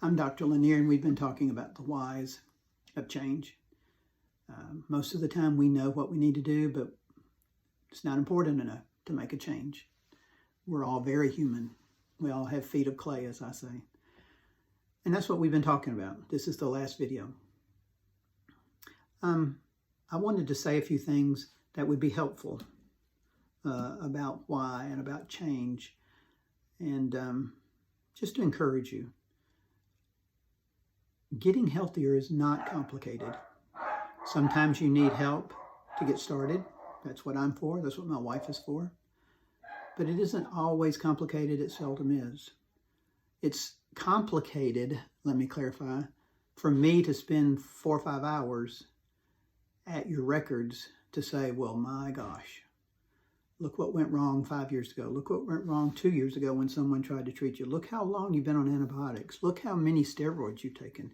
I'm Dr. Lanier, and we've been talking about the whys of change. Most of the time we know what we need to do, but it's not important enough to make a change. We're all very human. We all have feet of clay, as I say. And that's what we've been talking about. This is the last video. I wanted to say a few things that would be helpful about why and about change, and just to encourage you. Getting healthier is not complicated. Sometimes you need help to get started. That's what I'm for. That's what my wife is for. But it isn't always complicated. It seldom is. It's complicated, let me clarify, for me to spend 4 or 5 hours at your records to say, well, my gosh, look what went wrong 5 years ago. Look what went wrong 2 years ago when someone tried to treat you. Look how long you've been on antibiotics. Look how many steroids you've taken.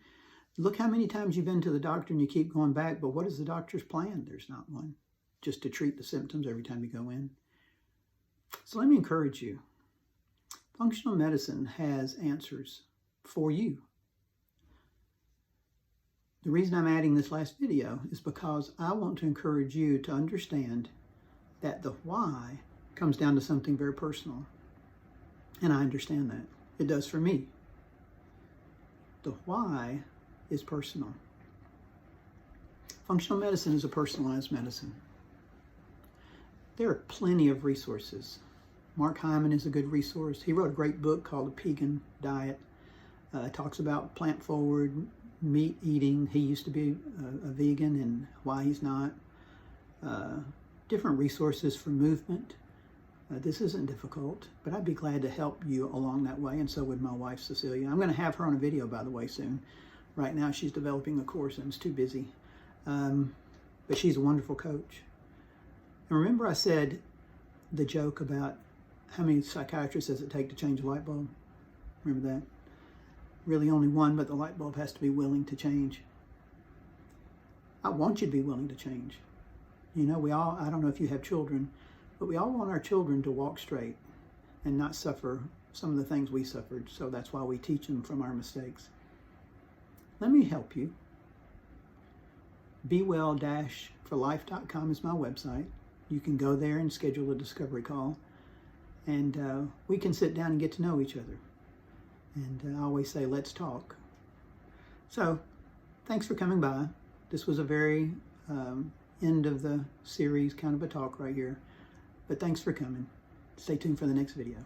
Look how many times you've been to the doctor and you keep going back. But what is the doctor's plan? There's not one. Just to treat the symptoms every time you go in. So let me encourage you. Functional medicine has answers for you. The reason I'm adding this last video is because I want to encourage you to understand that the why comes down to something very personal. And I understand that. It does for me. The why is personal. Functional medicine is a personalized medicine. There are plenty of resources. Mark Hyman is a good resource. He wrote a great book called The Pegan Diet. It talks about plant-forward meat eating. He used to be a vegan and why he's not. Different resources for movement. This isn't difficult, but I'd be glad to help you along that way, and so would my wife, Cecilia. I'm going to have her on a video, by the way, soon. Right now, she's developing a course and is too busy. But she's a wonderful coach. And remember I said the joke about how many psychiatrists does it take to change a light bulb? Remember that? Really only one, but the light bulb has to be willing to change. I want you to be willing to change. You know, we all, I don't know if you have children, but we all want our children to walk straight and not suffer some of the things we suffered. So that's why we teach them from our mistakes. Let me help you. BeWell-forlife.com is my website. You can go there and schedule a discovery call, and we can sit down and get to know each other. And I always say, let's talk. So, thanks for coming by. This was a very end of the series kind of a talk right here. But thanks for coming. Stay tuned for the next video.